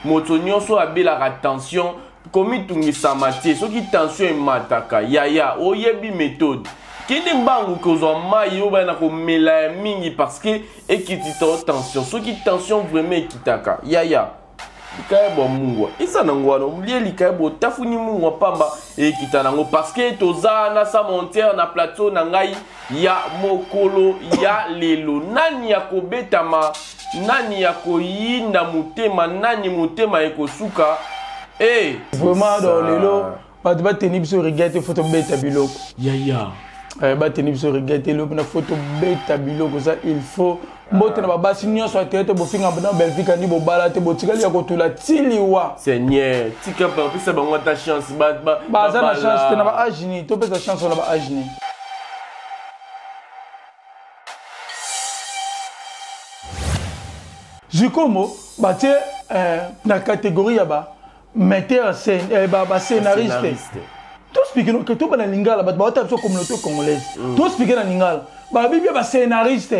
moto nyonso abelaka tension komi tungisa te soki tension emataka yaya oyebi méthode kende mbangu kozwa mai oyo bana komela mingi parce que ekitita tension soki tension vraiment ekitaka yaya likaye bo mungwa isa nangwana omlie likaye bo tafuni mungwa pamba ekita nango parce que toza na sa monteur na plateau na ngai ya mokolo ya lelo nani ya kobetama nani ya koyinda mutema nani mutema ekosuka vraiment dans lelo bato bateni biso regete photo beta biloko yaya bateni biso regete lo na photo beta biloko ça il faut mbote na babasi nyonso atete bofinga na Belgique ni bobala te botikali ya kotula tiliwa Seigneur tika pa pesa bango ta chance baza na chance te na ba agni to pesa chance na ba agni Jikomo batie na catégorie ya ba metteur en scène ba scénariste tout expliquer que tout na lingala ba ta communauté congolaise tout expliquer na lingala ba bibi ba scénariste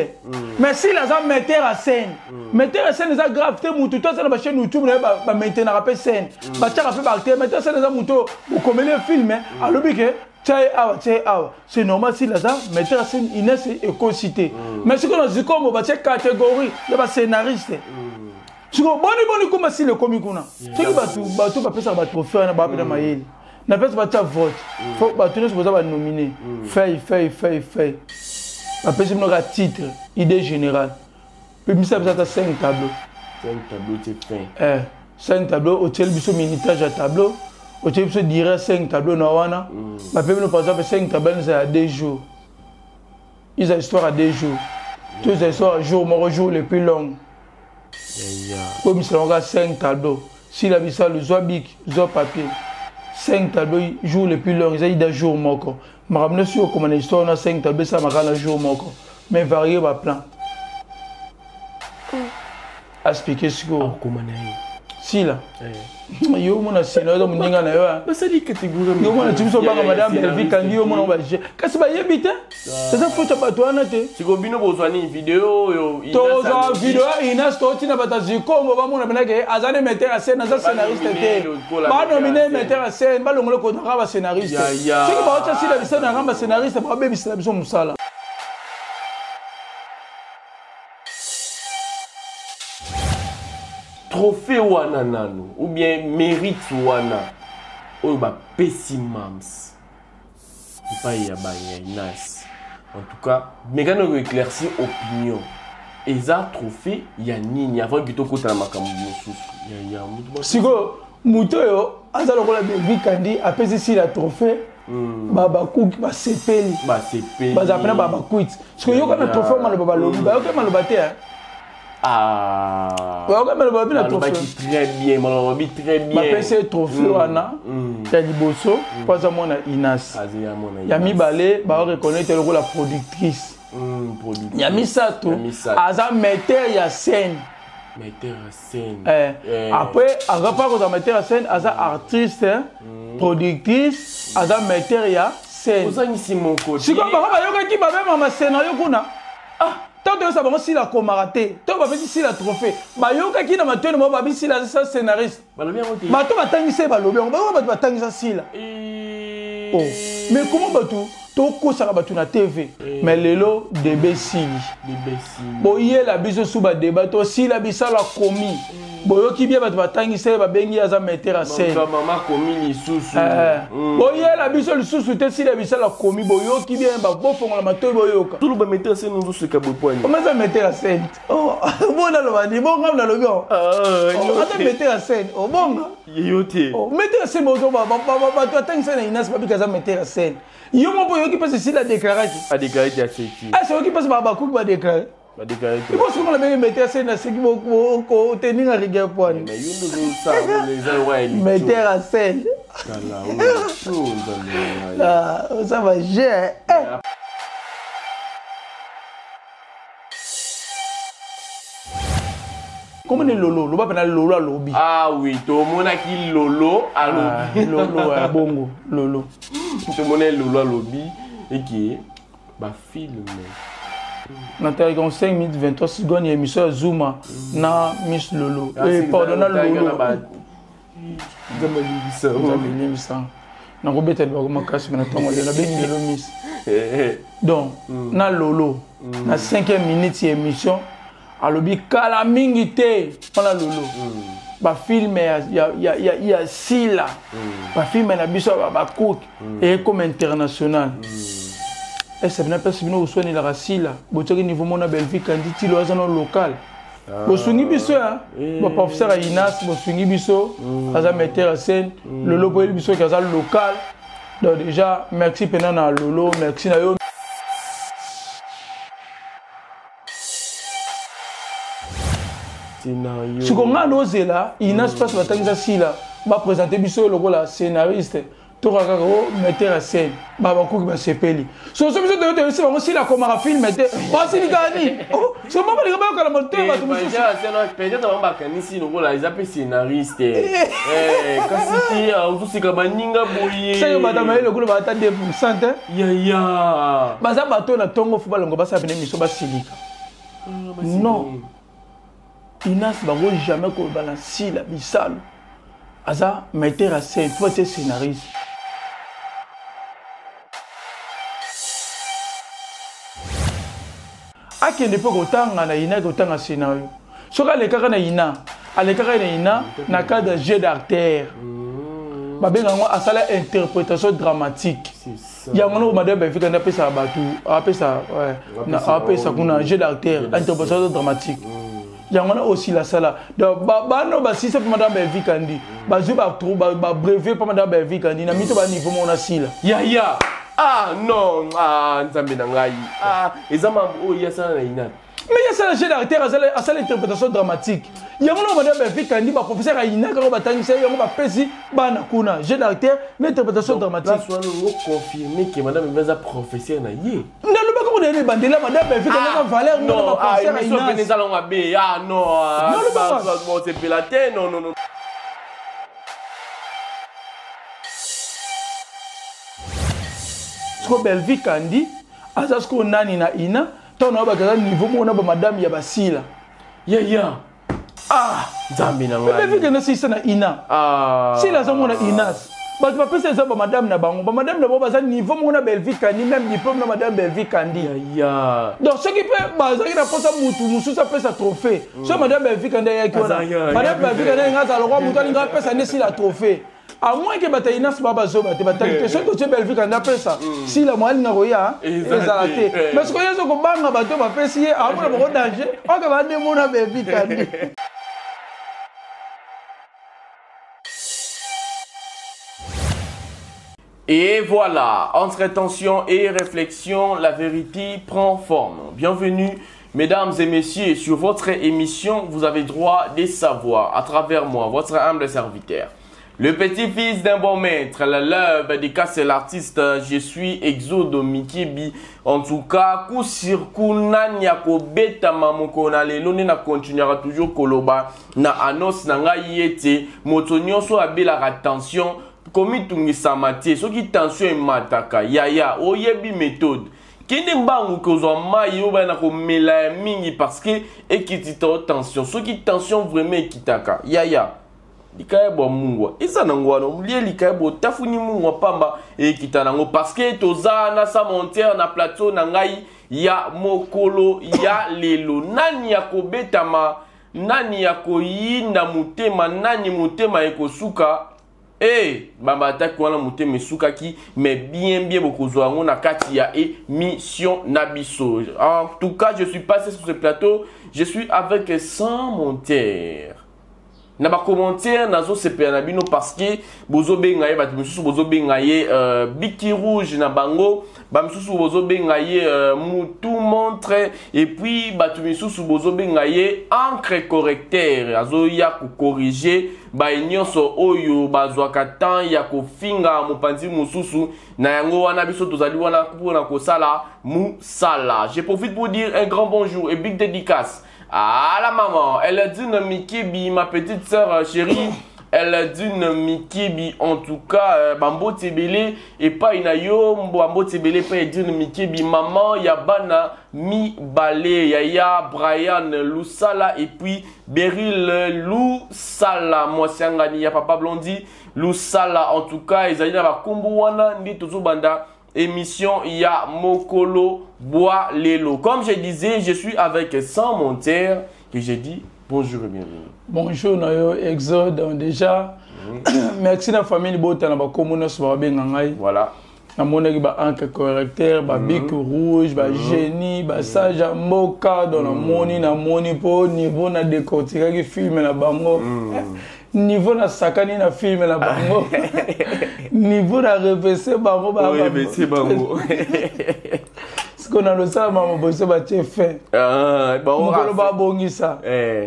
mais si la za metteur en scène est grave te mutu to ça na ba chaîne YouTube ba metteur na rappel scène ba tcha rappel ba acteur metteur scène za mutu bu comme le film alobi que c'est normal si la za metteur en scène Inès éco-cité mais si qu'on dit comme ba catégorie de ba scénariste si qu'on boni comme si le comique kuna c'est que ba pa pesa ba trophée na ba na mayeli na pesa ba ta vote faut ba tenir sur ba nominer fait la personne a titre, idée générale. Puis, ça a 5 tableaux. 5 tableaux, c'est fin. 5 tableaux, au tel biso minitage à tableau, au tel biso dirait 5 tableaux, nawana. Ma peuple, par exemple, 5 tableaux, c'est à 2 jours. Ils ont histoire à 2 jours. Tous les histoires à jour, mon jour les plus longs. Comme ça, on a 5 tableaux. Si la bissa, le zoabic, papier. 5 tableaux, jour les plus longs, ils ont des jours moko. Je me suis dit que l'histoire on a 5 tableaux, ça m'a un jour moko. Mais varié va plan. Expliquer ce que. Si là. Yo mon asino do mninga na yo. Ba sali catégorie. Yo mon tu so banga madame Belvique kandi yo mon ba je. Kasi ba yebite? Ça faut pas toi na te. Si ko bino bozwa ni vidéo yo. To za vidéo ina sto tina batazi ko mo ba mon na ke azane metteur en scène za scénariste te. Ba nominer metteur en scène ba longolo ko na ba scénariste. Si ko ba otsa si la bisa na ba scénariste ba bebi si la biso musala. Trophée wana nano ou bien mérite wana oyo ba pessimams pas ya ba Inès en tout cas mégano ko éclaircir opinion eza trophée ya nini avant que to kota na makambo mosusu ya siko muto yo aza lokola Belvique kandi apesi si la trophée baba cook ba sepeli baza pena baba quit siko yo kana trophée maloba balobi ba yo ke maloba te très bien, très bien. Je pense que trophée wana ya liboso pas à mon Inas. Ya mi balé ba reconnaître la productrice. Ya mi sato aza metteur ya scène. Metteur en scène. Après aga pas ko metteur en scène aza artiste, productrice, aza metteur ya scène. Oza nisi mon côté. Si ko ba yoka ki ba même ma scénario kuna. Tant que ça va si la comaraté, tant que si la trophée, bah yoka qui na matone mo ba si la scénariste. Bah to batangi se ba lobi, on va batangi ça si là. Oh, mais comment ba to ko ça ba na TV, mais lelo DB sili. Bo yé la biso sous ba débat to si la bisa la commis. Boyo ki bien batangi se ba bengi aza metteur en scène. Maman commis li susu. Boyo la biso le susu te si la bisa la commis boyo ki bien ba bo fongola matoy boyoka. Tout le ba metteur en scène nous se ka bopoani. Comment ça metteur en scène? Oh, bon na lo ba di bon ngam na lo go. Ata metteur en scène. Oh bon. Yoté. Oh, metteur en scène bozo ba to atangi scène Inès ba bikaza metteur en scène. Yo mo boyo ki passe si la déclarer. A déclarer ta sécu. Ah c'est qui passe ba cook ba déclarer. Ba déclarer. Il faut qu'on la même metteur en scène c'est qui ko tenir à rigueur poani. Mais yo nous ça les ouais. Metteur en scène. Là, ça va gérer. Comment est Lolo? Lolo va Lolo à lobby. Ah oui, tout le monde a qui Lolo à lobby. Lolo à bongo. Lolo. Tout le monde est Lolo à lobby et qui est film. na télé 5 minutes 23 secondes ya émission ya Zuma na Miss Lolo pardon na Lolo Zama na robeta ba ko makasi na tongo na bengi Lolo Miss donc na Lolo na 5e minute ya émission alobi kala mingi te na Lolo ba film ya sila ba film na biso ba cook et comme international et c'est bien parce que nous soignons la sila botoki niveau mona Belgique kandi ti lo azano local bo sungi biso ya ba professeur Inas bo sungi biso aza metteur en scène Lolo boy biso ki aza local donc déjà merci pena na Lolo merci na yo si on a osé là, il n'a pas de temps va présenter biso le rôle scénariste, tout regard metteur en scène, baba ko ba sepeli. So so biso de se aussi la comme un film était. Oh c'est gani. Oh, so mama les gars quand monter ba tout ça. Peut-être on va cani si le rôle ils appellent scénariste. Quand si on tout c'est comme ninga boye. C'est madame le rôle va attendre 2%. Ya. Baza bato na tongo football ngo ba sa bene miso ba silika. Non. Inas bango jamais ko balancer la bisalo aza metteur en scène faut être scénariste akende pe kotanga na ina kotanga scénario soka lekaka na ina alekaka na ina na cadre jeu d'acteur babenga ngo asala interprétation dramatique yango no madame bafika na pesa batu apesa na apesa kuna jeu d'acteur interprétation dramatique yango aussi la sala donc bano ba sisa pa madame Belvikandi ba zu ba trouba ba brevet pa madame Belvikandi na mito ba niveau mona sila ya ah non nzambe na ngai ezama o ya sala na ina mais ya sala jeu d'acteur asala interprétation dramatique yango no madame Belvikandi ba professeur Aina ka ba tangisa yango ba pesi bana kuna jeu d'acteur mais interprétation dramatique là soit nous confirmer que madame Belza professeur na ye on est bandela madame Belvikandi na valeur non professeur Aina ils allons à B non bon c'est pelaté non ko Belvikandi azasko nani na ina tona ba kaza niveau mona ba madame ya basila ya nzambe na ngai Belvikandi sisa na ina sila za mona Inas ba tu pesa za ba madame na bango ba madame na ba za niveau mona Belvikandi même diplôme na madame Belvikandi ya donc ce qui peut baza ina posa mutu musu sa pesa trophée so madame Belvikandi ya kiona madame Belvikandi ngaza lokwa mutu alinga pesa ne sila trophée à moins que Inas baba zo bate batali question que tu Belvikandi pesa si la moelle na roya ezalate mais ce que yezo ko banga bato ba pesi a mona mo danger o ka ba ne mona Belvikandi. Et voilà, entre tension et réflexion, la vérité prend forme. Bienvenue, mesdames et messieurs, sur votre émission, vous avez droit des savoirs à travers moi, votre humble serviteur. Le petit-fils d'un bon maître, l'œuvre des cas, c'est l'artiste, je suis Exodo Mikibi. En tout cas, coup sur coup, nanyako beta mamoko na lelo na continuera toujours koloba na anos na ngayete motonyo so abela attention. Komi tungisa matie soki tension mataka yaya oyebi méthode kende mbangu kozwa mai oba na ko mela mingi parce que ekitita tension soki tension vraiment ekitaka yaya likaye bo mungwa isa nangwana mlie likaye bo tafuni mungwa pamba ekita nango parce que toza na sa monter na plateau na ngai ya mokolo ya lelo nani ya kobetama nani ya koyinda mutema nani mutema ekosuka bamba attaque wana mutema esukaki mais bien bokozwa ngo na kati ya émission nabiso. En tout cas, je suis passé sur ce plateau, je suis avec 100 monteur. Na ba commentaire nazo sepela na bino parce que bozo bengaye ba misusu bozo bengaye biki rouge na bango ba misusu bozo bengaye mutu montre et puis ba misusu bozo bengaye encre correcteur azo ya ko corriger ba nyonso oyo bazwaka temps ya ko finga mopanzi mususu na yango wana biso tozali wana pour ko sala musala. Je profite pour dire un grand bonjour et big dédicace à la maman, elle a dit Mikibi, ma petite sœur chérie, elle d'une Mikebi en tout cas Bambo Tebele et pas inayo Bambo Tebele pas d'une Mikebi maman Yabana Mi Balé Yaya Brian Lusala et puis Beryl Lusala moi Sangani ya papa Blondi Lusala en tout cas ils allaient ba Kumbuwana ndi tozobanda émission ya Mokolo Bois Lelo. Comme je disais, je suis avec Sam Monterre et j'ai dit bonjour et bienvenue. Bonjour Nayo Exode déjà. Merci la famille Bota na ba commune so ba bengangai. Voilà. Na monaki ba anke correcteur, ba bic rouge, ba génie, ba sage mboka dans la moni po niveau na décortiquer qui film na bango. Niveau na sakani na film na bango. Niveau na repese bango ba repese bango. Ce qu'on a le ça maman bosse ba tie fait. Bon on ba bongisa.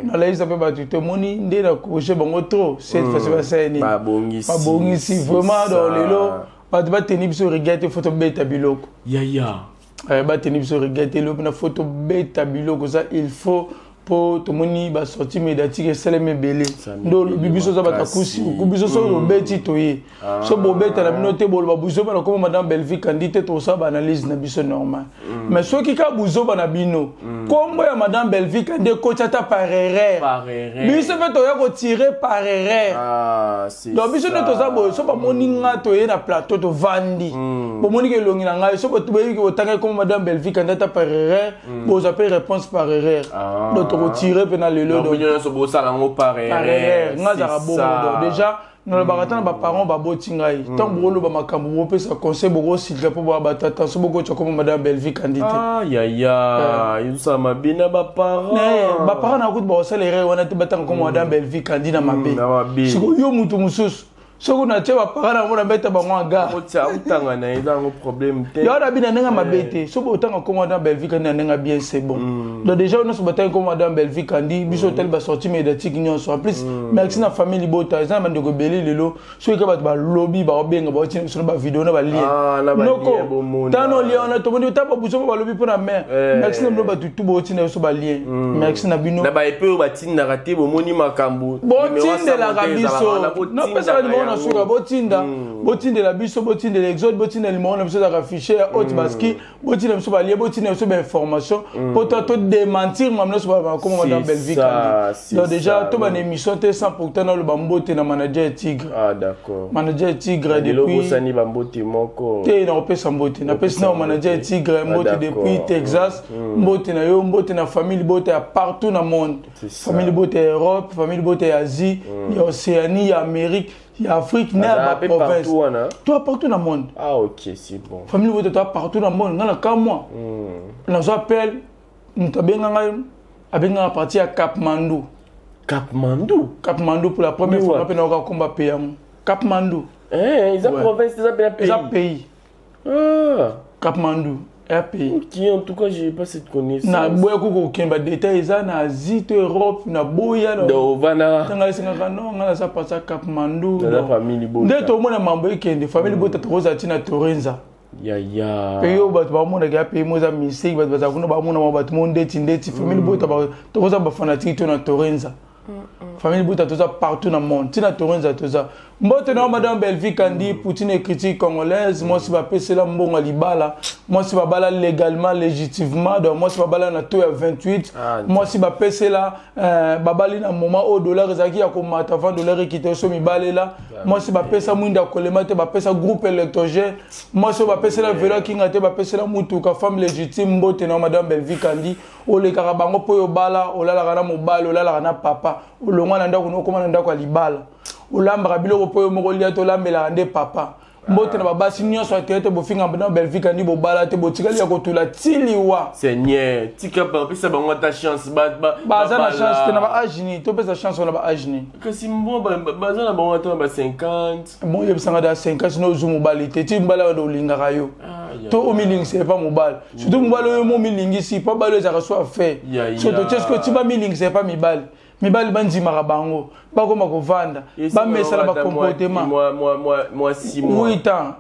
Na la isa pe ba tu te moni ndé na coucher bango trop. Cette fois c'est ça ni. Ba bongisi. Ba bongisi vraiment dans lelo. Ba ba tenir biso regarder photo beta biloko. Ya. Ba tenir biso regarder lo na photo beta biloko ça il faut pour tout le monde va sortir médiatique et c'est les mébélés. Donc bibiso ça va takusi, bibiso ça le beti toye. So bo beta la minote bo ba buzo ba comme madame Belvi candidate to ça ba analyse na biso normal. Mais ceux qui ka buzo ba na bino, comme ya madame Belvi candidate coach ata par erreur. Biso fait to ya ko tirer par erreur. Ah, c'est. Donc biso to ça bo so ba moninga toye na plateau to vandi. Bo moninga longi na ngai so bo to be ko tanga comme madame Belvi candidate par erreur, bo ça peut réponse par erreur. Retirer pendant le lot donc déjà nous les baratons ba parents ba botingai tant bolo ba makambo bo pesa conseil bo s'il pour ba batata so boko comme madame Belvi candidate il ça ma bina ba parents na ko ba salaire wana te batanga comme madame Belvi candidate mabe siko yo mutu mususu soko na tsheba parana mona beta bango ga utanga na eza un problème te yo na bina nenga mabete soko utanga comme madame Belvi candidate nenga bien c'est bon donc déjà on se battait comme madame Belvi candidate biso tel ba sorti médiatique nyonso en plus merci na famille bota eza mande ko beli lelo so ka ba lobby ba obenga ba tshina so ba vidéo na ba lien noko tano lien on a to moni ta ba buso ba lobby pour na mère merci na ba tutu bo tshina so ba lien merci na bino na ba epeo ba tinda raté bo moni makambo bo tinde la rabiso no pesa na suka botinda botinda la biso botinda l'exode botinda limon na biso da afficher haute baski botinda biso ba lié botinda biso ba information pour to démentir mamna so ba comme madame Belvi candidate donc déjà to ba émission te 100% na le bambote na manager Tigre d'accord manager Tigre depuis logo sani bambote moko te na opesa mbote na pesa na manager Tigre mbote depuis Texas mbote na yo mbote na famille bote partout na monde famille bote Europe famille bote Asie ya Océanie ya Amérique il y a Afrique, il y a province. Toi partout dans le monde. Ah ok, c'est bon. Famille de toi partout dans le monde. Dans le cas moi. Nous appelle nous avons parti à Kapmandou. Kapmandou. Kapmandou pour la première fois nous avons combat pays. Kapmandou. Ils ont province, ils ont pays. Kapmandou. Ok, en tout cas, je n'ai pas cette connaissance. Na boya kuko kemba détails ça na Asie, Europe, na boya na. Dovana. Tanga singa non, ngala ça passe à Kapmandou. La famille Bota. Nde to mona mambo ekende, famille Bota toza tina Torenza. Ya. Peyo bat ba mona ga peyo moza mystique bat ba kuna ba mona bat monde ndeti famille Bota ba toza ba fanatique to na Torenza. Famille Bota toza partout dans le monde. Tina Torenza toza. Mbote na madame Belvi Kandi Poutine critique congolaise moi si va passer la mbongo libala moi si va bala légalement légitimement donc moi si va bala na taux à 28 moi si va passer la babali na moment au dollar zaki ya ko mata 20 dollars qui so mi balela moi si va passer mwinda kolema te va passer groupe électrogène moi si va passer la vélo qui ngate va passer la mutuka femme légitime mbote na madame Belvi Kandi o le karabango po yo bala o la kana mobala o la kana papa o longwa na ndako no koma na ndako libala olamba biloko po moko lia to lambela ande papa mbote na babasi nyonso atete bofinga na Belvi Kandi bo bala te botikali ya kotula tiliwa Seigneur tika pa pesa bango ta chance baza na chance te na ba agini to pesa chance na ba agini kasi mbo baza na bango ta ba 50 bon yebisanga da 50 no zumu balite ti mbala do linga yo to o miling c'est pas mobile surtout mobile yo mo milingi si pas balo za so fait surtout qu'est-ce que tu ba miling c'est pas mibal mibali bandimaka bango bakoma kovanda bamesala ba comportement moi 6 mois 8 ans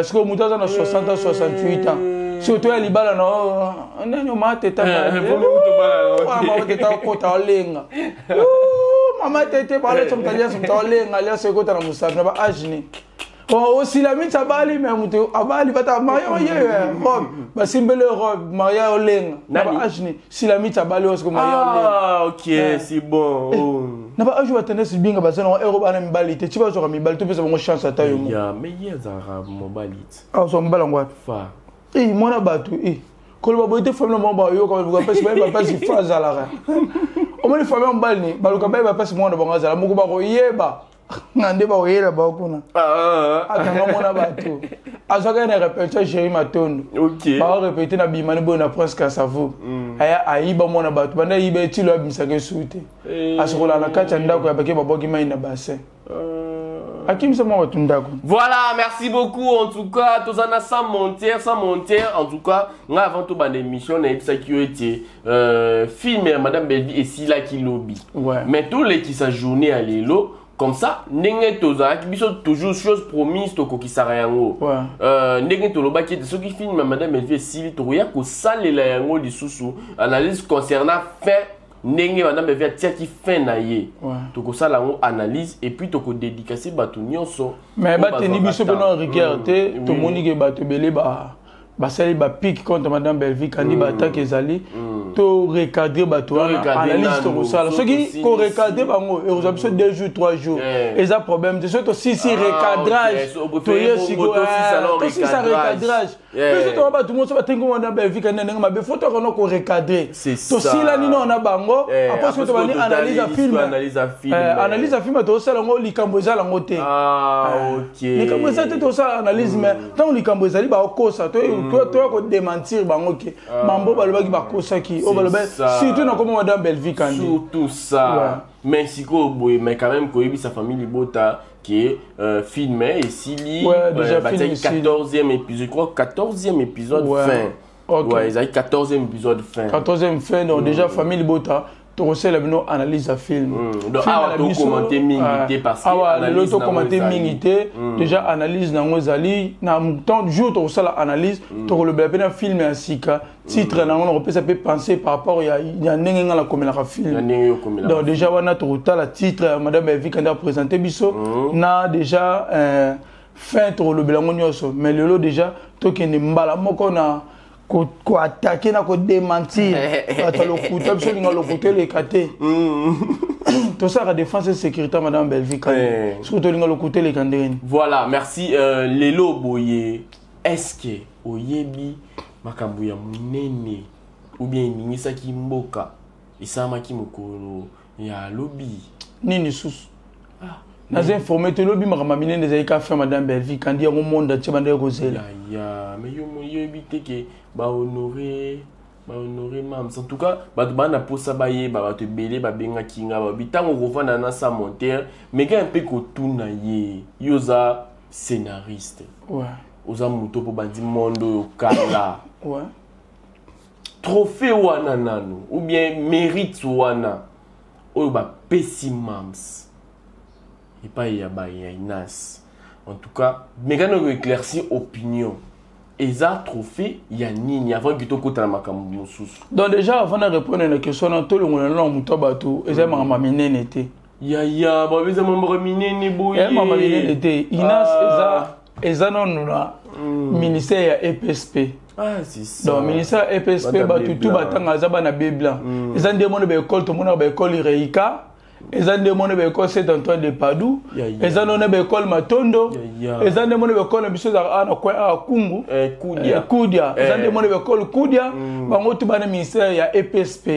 ce que muta za na 60 ans 68 ans surtout ya libala na nani o mate ta ma o teta kota olenga maman tete parler son talia son tolé ngalia se kota na musafi na ba ajini aussi la mine sabali mais muto abali bata maria robe ba simbele robe maria olenga na ba ajini si la mine sabali aussi comme maria olenga ah ok c'est bon na ba aju atene si binga bazana wa euro bana mbali te chiba zo mibali to pesa bongo chance ata yo ya mais yezara mobalit ah so mbala ngwa fa mona batu koloba boite famille mamba yo ko ba pesa ba pesa faza la o moni famille mbali ni baluka ba pesa mona bonga zala muko ba ko yeba ngande ba oyela ba kuna atanga mona batu azoka na répéter chéri matondo ok ba répéter na bimani bo na presque à savo aya ayiba mona batu banda yiba ti lo bisake sute asokola na kacha ndako ya bake baboki mai na bassin voilà, merci beaucoup en tout cas. Tous en a sans monter. En tout cas, on a avant tout dans l'émission, on a ça qui a été filmé Madame Belvi et Sila qui lobby. Ouais. Mais tous les qui sa journée à l'élo, comme ça, n'engagez toza qui sont toujours choses promises to ko qui sarayango. Ouais. N'engagez to loba qui est ceux qui filment Madame Belvi et Sila to ya ko sale la yango di susu analyse concernant fait. Nenge madame bevia tia ki fin na ye toko sala ngo analyse et puis toko dédicacer batu nyonso mais ba teni biso pena regarder to moni ke batu belé ba sali ba pique contre madame Belvi kandi ba attaque ezali to recadrer batu analyse to sala ce qui ko recadrer bango et vous avez 2 jours 3 jours et ça problème c'est surtout si recadrage to yesiko to si ça recadrage mais to ba tout monde so ba tengo madame Belvi kandi ndenga mabe photo ko recadrer to si la ni on a bango après to ba ni analyse à film analyse à film to sala ngo likambo ezala ngote ok likambo ezala to sala analyse mais tant likambo ezali ba kosa to toi ko démentir bango ke mambo balobaki bakosaki o baloba surtout na comme madame Belvi kandi surtout ça mais siko boy mais quand même koyebi sa famille libota qui est filmé et Sili déjà filmé 14e épisode je crois 14e épisode fin ouais ils a 14e épisode fin 14e fin donc déjà famille libota to la bino analyse à film donc to commenter mingité parce que analyse to commenter mingité déjà analyse nango zali na temps jour to sala analyse to le bela film ya sika titre nango on peut ça peut penser par rapport ya ndenge ngala komela ka film donc déjà wana to la titre madame Belvi quand a présenté biso na déjà fin to le bela ngonyoso mais lelo déjà to kende mbala moko na ko attaquer na ko démentir ata le couteau absolument le couteau les caté tout ça la défense et sécurité madame Belvi surtout le couteau les candrine voilà merci lelo boye est-ce que oyebi makambo ya munene ou bien ningisa ki mboka isama ki mokolo ya lobby nini sous Nas informé te lobi makama minene za ika faire madame Belvi quand dire au monde entier bande rozela ya mais yo éviter que ba honorer mam en tout cas ba bana posa ba ye ba te belé ba benga kinga ba bitango kovanda na sa monteur mais quand un peu ko tuna ye yoza scénariste oza muto po bandi mondo kala trophée wana nanu ou bien mérite wana o ba pessimams et pas y a Inas. En tout cas, mais quand on éclaircit opinion, et ça trophée, il y a ni avant que tu côté la makambu sous. Donc déjà avant de répondre à la question, tout le monde là muto bateau, et ça m'a miné n'était. Ya, bah mais ça m'a miné ni boy. Elle m'a miné n'était. Inas et ça non là. Ministère EPSP. Ah c'est ça. Donc ministère EPSP bateau tout batanga za bana bebla. Et ça demande be école tout le monde be école Reika. Ils ont demandé l'école Saint-Antoine de Padoue. Ils ont demandé l'école Matondo. Ils ont demandé l'école Kungu. Koudia. Ils ont demandé l'école Koudia. Ils ont demandé le ministère il y a EPSP.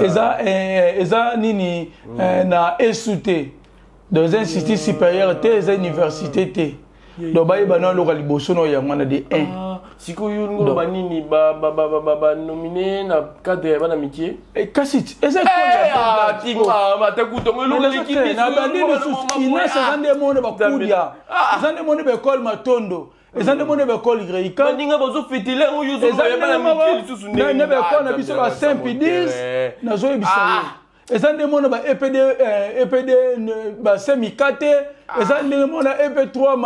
Ils ont nini na SUT dans un institut supérieur des universités. Donc bah ils ont le liboso no ya mwana de 1. Siko yungo banini ba nominé na cadre ba amitié et kasit eza ko tinga mata kutongo lo l'équipe na bandini sous ina sezande monde ba kudia sezande monde ba école Matondo sezande monde ba école Greika bandinga bazo fêter là yo zo ba amitié sous na ba école na biso ba Saint-Pédis na zo ebisa sezande monde ba EPD ba semikate sezande monde EP3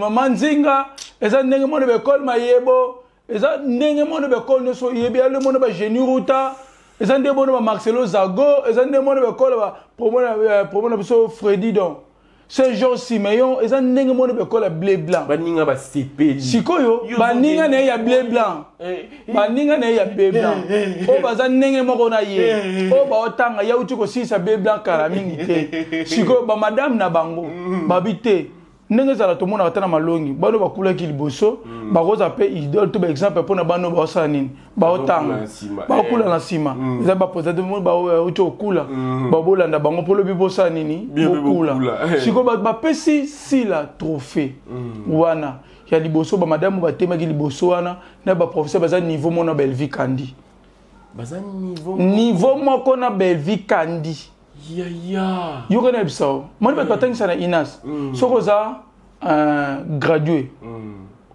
manzinga sezande monde ba école Mayebo eza ndenge monde be kol no so yebi ale monde ba génie ruta ils ont demandé à Marcelo Zago, ils ont demandé à promona biso Freddy donc. C'est Georges Simeon, ils ont demandé à blé blanc. Baninga ba CP. Sikoyo, baninga ne ya blé blanc. Baninga ne ya blé blanc. O baza ndenge moko na ye. O ba otanga ya uti ko sisa blé blanc kala mingi te. Sikoyo ba madame na bango, babite. Ndenge zala to mona batana malongi, bano bakula ki liboso, ba roza pe idole to ba exemple pour na bano ba osala nini. Ba otanga. Ba okula na sima. Za ba posa de mo ba uti okula. Ba bolanda bango pour le bibosa nini. Okula. Sikoyo ba pesi sila trophée. Wana. Ya liboso ba madame ba temaki liboso wana na ba professeur baza niveau mona Belvi Kandi. Baza niveau moko na Belvi Kandi. Ya. Yo connais ça. Moi je pas ça na Inas. Soko za gradué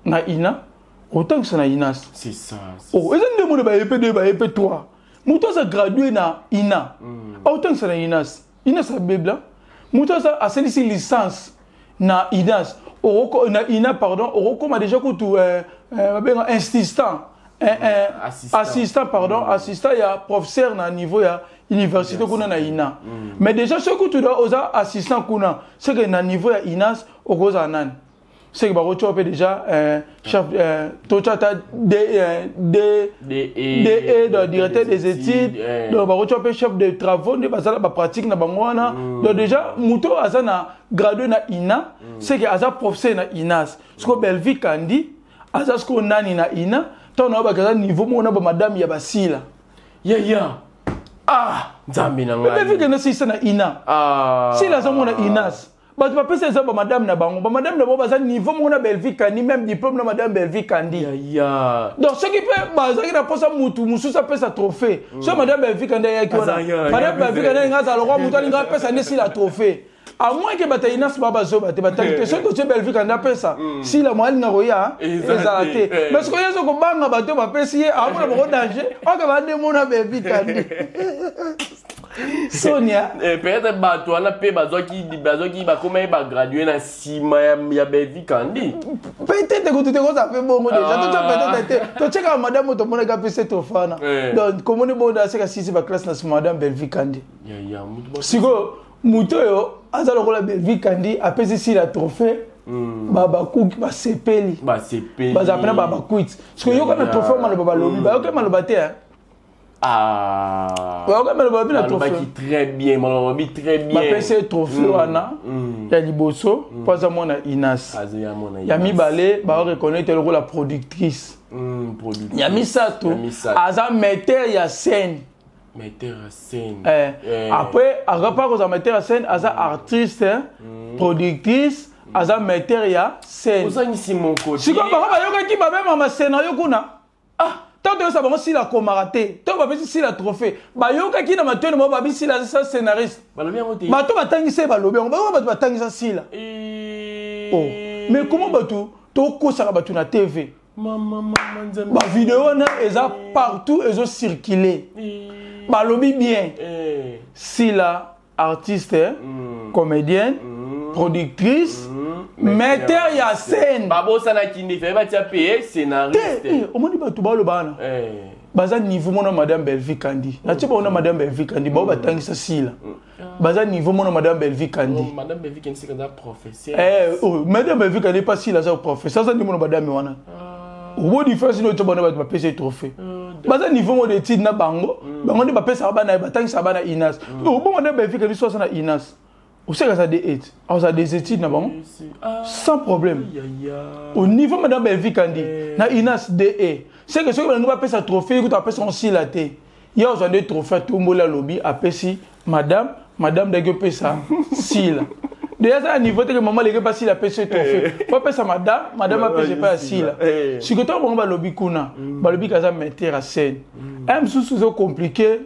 na Ina, autant ça na Inas. C'est ça. Oh, ils ont demandé ba EP2 ba EP3. Muto ça gradué na Ina. Autant ça na Inas. Inas a bebla. Muto ça a celle-ci licence na Inas. Oroko na Ina pardon, Oroko m'a déjà coutu assistant pardon, assistant il y a professeur na niveau ya université kuna na Ina. Mais déjà ce que tu dois osa assistant kuna, c'est que na niveau ya Inas okoza nan. C'est que baro tu as déjà chef tochata DE directeur des études, donc baro tu as chef de travaux de basala ba pratique na bangwana. Donc déjà muto azana gradué na Ina, c'est que aza professeur na Inas. Ce que Belvi Kandi aza ce qu'on nani na Ina, ton na ba niveau mona ba madame ya basila. Ya. Ah, Nzambe na ngai. Belvi Kandi c'est na Ina. Ah. Si la zamo na Inas. Bah tu vas passer ça ba madame na bango. Ba madame na bango baza niveau mona Belvi Kandi même diplôme na madame Belvi Kandi. Ya. Donc ce qui fait bah ça qui na posa mutu musu ça pesa trophée. So madame Belvi Kandi ya kiona. Madame Belvi Kandi ngaza lokwa mutu alinga pesa nesi la trophée. À moins que bata Inas baba zo bata bata ce que tu Belvi Kandi pesa. Si la moine na roya ezalate. Mais ce que yezo ko banga bato ba pesi a mona mo danger. O ka ba de mona Belvi Kandi. Sonia peut-être ba toi na pe bazo ki ba comment ba graduer na sima ya Belvi Kandi. Peut-être que tu te ça fait bon déjà tu peut-être tu check madame to mona ka pesa to fana. Donc comment ni bon da c'est que si ba classe na madame Belvi Kandi. Ya Siko muto yo azalo ko la Belvi Kandi apesi si la trophée. Baba cook ba sepeli. Ba sepeli. Ba zapena baba quit. Parce que yo ka na trophée ma baba lobi ba yo ka ma lobate hein. Ah. Ouais, mais le la trophée. Très bien, très bien. Ma PC trophée wana. Ya liboso, pas à mon Inas. Ya mi balé, ba reconnaître le rôle la productrice. Ya mi sato. Aza metteur ya scène. Metteur à scène. Après, à repart aux metteurs à scène, aza artiste, productrice, aza metteur ya scène. Oza ici mon côté. Si comme ba yo ki ba même ma scénario kuna. Ah. Tant que ça va aussi la comaraté, tant que si la trophée, bah yo ka ki na matone mo ba si la scénariste. Bah to batangise ba lobi, ba batangisa si la. Oh, mais comment ba to ko ça ba tu na TV. Maman nzambe. Ba vidéo na eza partout ezo circuler. Ba lobi bien. Si la artiste, comédienne, productrice, metteur ya scène. Babo sana kindi fait ba tia payer scénariste. Au moins ba tu ba lo bana. Baza niveau mona madame Belvi Kandi. Na ti ba ona madame Belvi Kandi ba ba tangisa sila. Baza niveau mona madame Belvi Kandi. Madame Belvi Kandi c'est comme professeur. Madame Belvi Kandi pas sila ça professeur ça ni mona madame wana. Au différence no to bona ba pesa trophée. Baza niveau mo d'étude na bango. Bango ni ba pesa ba na ba tangisa ba na Inas. Au bon madame Belvi Kandi so ça na Inas. Où c'est que ça des études? On a des études là-bas, sans problème. Au niveau de Madame Belvi Kandi, na Inas DE. C'est que ceux qui n'ont pas payé sa trophée, ils ont payé son silaté. Il y a des trophées, tout le monde a lobby, a payé Madame de pesa sila. Déjà, à niveau de maman, les gars, pas si la payé ce trophée. Pas payé sa Madame a payé pas sila. Si que toi, on va lobby kuna, va lobby kaza mettre à scène. Un sous compliqué.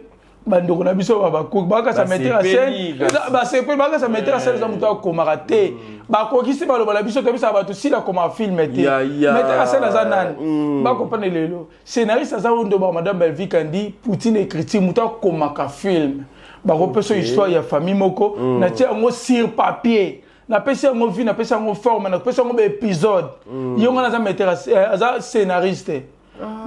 Bando na biso ba ko ba ça mettre à scène ba c'est pas ça mettre à scène za muto ko maraté ba ko kisi ba lo ba biso to bisa ba to si la comme film était mettre à scène za nan ba ko prendre lelo scénariste za ndo ba madame Belvi Kandi Poutine écrit muto ko maka film ba ko peso histoire ya famille moko na tia ngo sur papier na pesa ngo vie na pesa ngo forme na pesa ngo épisode yo nga za mettre à scénariste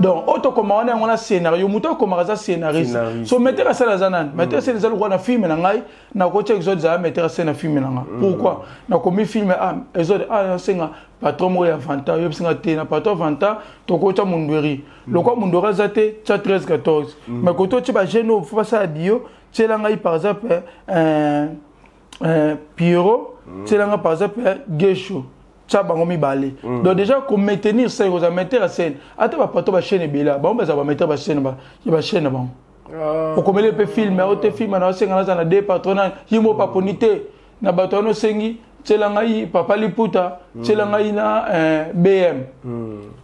donc auto commande on a scénario muto comme ça scénariste so metteur à scène zanan metteur à scène za le film na ngai na ko check zo za metteur à scène na film na nga pourquoi na komi film exode senga patron mo ya vanta yo singa te na patron vanta to ko cha mundweri le ko mundora za te cha 13 14 mais ko to ti ba geno faut pas ça bio tela ngai par exemple Pierrot tela ngai par exemple Gesho bango mibale donc déjà comme maintenir ça aux mettre à scène ata ba pato ba chaîne bela ba on va mettre ba chaîne ba chaîne ba o comme le film au te film na senga na deux patrona yimo paponité na batono sengi tselanga yi papa liputa tselanga yi na BM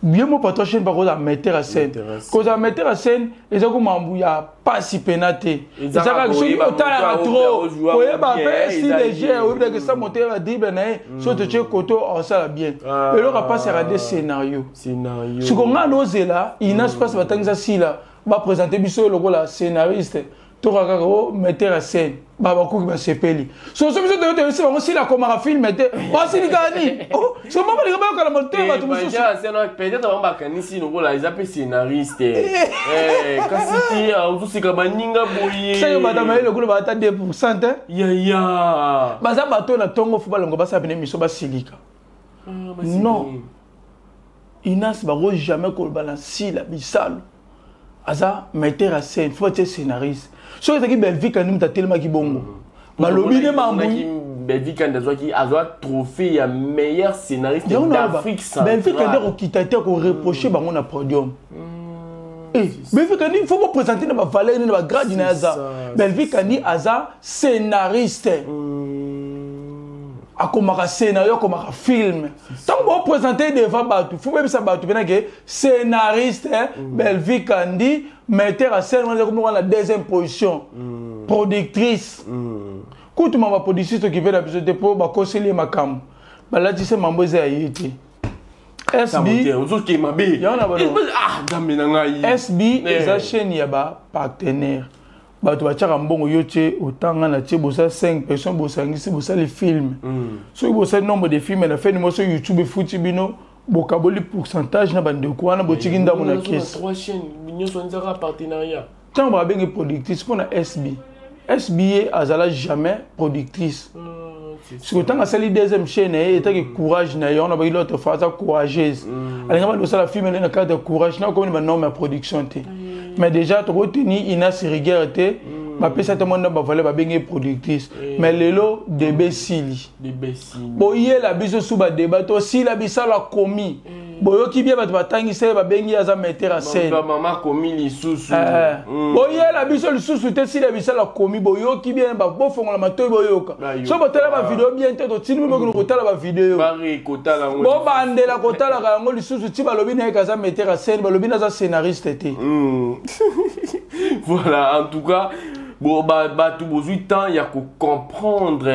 bien mo pato chaîne ba ko mettre à scène ko za mettre à scène eza ko mambu ya pasi penate eza ka so ko tala trop ko ye ba pe si léger ou bien que ça monter à dribble na so te che koto on ça la bien et le pas sera des scénarios ce qu'on a osé là il n'a pas batangisa si là va présenter biso le la scénariste to ka ko mettre à scène baba ko ba sepeli so biso de se on si la comme un film était pas si gani oh so mama les ba ka la monter ba tout ça c'est non peut-être on va kani si no la ils appellent scénariste kasi tu si ka baninga boye c'est ba dama le ko ba ta 2% ya ba za ba to na tongo fu ba longo ba sa bene miso ba silika non inas ba ro jamais ko balancer la bisalo aza metteur à scène faut être scénariste so ezaki Belgique nous ta tellement ki bongo balobi ne mambu Belgique qui a trophée ya meilleur scénariste d'Afrique centrale Belgique ndeko kitata ko reprocher bango na podium Belgique il faut présenter na ba valeur na ba grade na aza Belgique ni aza scénariste akomaka scénario akomaka film tant qu'on présenter devant batu faut même ça batu bena que scénariste Belvique Kandi metteur à scène on est comme la deuxième position productrice quand tu m'as productrice qui veut la besoin pour ba conseiller makam ba là tu sais mambo za yiti SB ozoki mabe SB eza chaîne ya ba partenaire bato bachaka mbongo yo tie otanga na tie bosa 5 personnes bosangisi bosa les films so bosa nombre de films na fait numéro sur YouTube futi bino bokaboli pourcentage na bande ko wana botiki ndamo na caisse 3 chaînes binyo so nzaka partenariat tant ba bengi productrice pour na SB azala jamais productrice sur tant que c'est deuxième chaîne et tant que courage na yo na ba l'autre fois ça courageuse alinga ba dosa la film na cadre de courage na comme ba norme production te mais déjà tu retenu ina siriguerté ba pesa tout monde ba voler ba bengi productrice mais lelo debesili boye la biso sous ba débat to si la bisala commis boyo ki bien ba batangisa ba bengi aza metteur à scène maman commis lisusu boye la biso lisusu te si la bisala commis boyo ki bien ba bo fongola matoy boyoka so botala ba vidéo bien te to tini mo ko tala ba vidéo bari kotala ngo bo bandela kotala ka ngo lisusu ti ba lobi na kaza metteur à scène ba lobi na za scénariste te voilà en tout cas bon tout besoin temps il y a que comprendre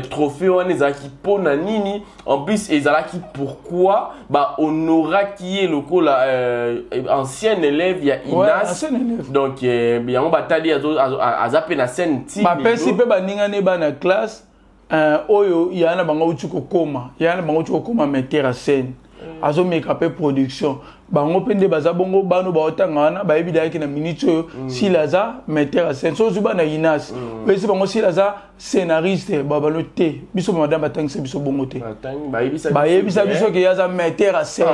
trophée on est qui pona nini en plus ezalaki pourquoi on aura qui est le ancien élève il y a Inas donc bien on batali azape na scène ti ba pesi pe ba ninga ne ba na classe oyo yana bango uchuko koma metteur à scène azo make up production bango pende baza bongo bano ba otanga wana ba ebida ki na minute si laza metteur à scène so zuba na Inas pesi bango si laza scénariste baba no te biso madame batangise biso bongo te ba yebisa biso ke yaza metteur à scène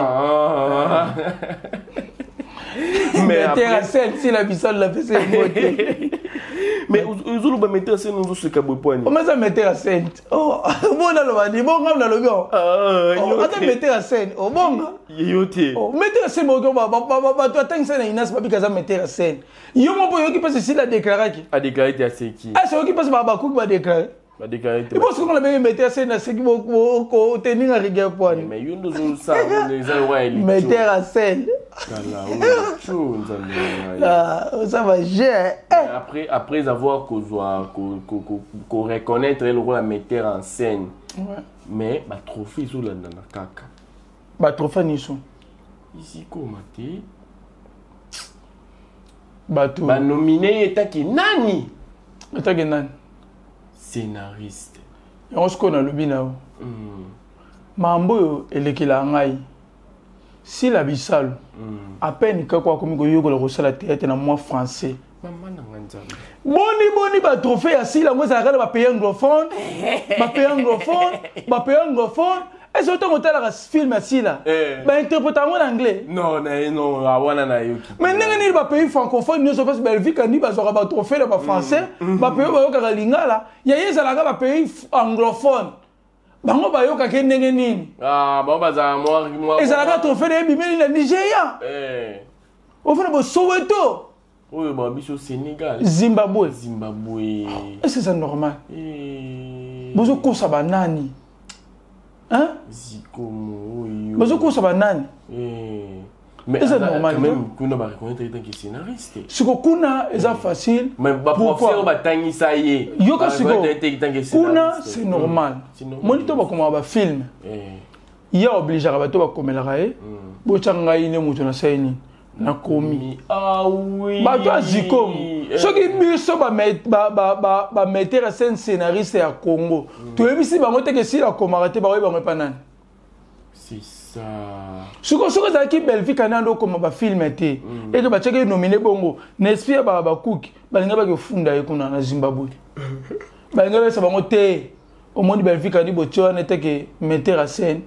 metteur à scène si la biso la fait c'est beauté mais uzulu ba metteur à scène nous se kabo point comment ça metteur à scène oh bon na lo bani bon ngam na lo bio ata metteur à scène oh bon yote metteur à scène bon ba to atangisa na Inas babi kaza metteur à scène yo mo po yo ki passe si la déclarer qui a déclaré à c'est qui c'est yo ki passe ba ko ba déclarer ba déclarer et parce qu'on la même metteur à scène na c'est qui ko tenir à rigueur point mais yo nous ça les ouais metteur à scène ça va gérer après avoir qu'on reconnaître le rôle de metteur en scène mais ba trophée sur la kaka ba trophée ni sont ici comment t'es ba tout ba nominé etaki nani scénariste on se connaît le binao mambo elekila ngai si la bisalo à peine que quoi comme yo ko la théâtre na moi français boni ba trophée à si la moi ça ba pays anglophone est-ce que tu as un film assis là interprété en anglais non awana na yoki mais ndenge ni ba pays francophone nous sommes Belgique ni ba zora ba trophée là ba français ba pays ba yoka lingala ya yeza la ba pays anglophone bango ba yoka ke ndenge nini ba baza moi ezalaka trophée de bimeli na Nigeria au fond de Soweto oui ba biso Sénégal Zimbabwe est-ce que c'est normal bozo ko sa banani hein Zikomo bozo ko sa banani mais c'est normal même kuna ba reconnaître tant que scénariste siko kuna eza facile mais ba professeur ba tangisa ye yoka siko kuna c'est normal monito ba koma ba film ya obligé ba to ba komela kae bo changa ine mutu na saini na komi oui ba to azikomo soki biso ba metteur scène scénariste ya Congo to ebisi bango te ke si la komarate ba ba pa nani c'est ça soko za ki Belgique anando comme ba film été et que ba cheke nominé bongo n'espère ba cook balinga ba ke funda ekuna na Zimbabwe balinga ba sa bango te au monde Belgique ani bocho na te ke metteur à scène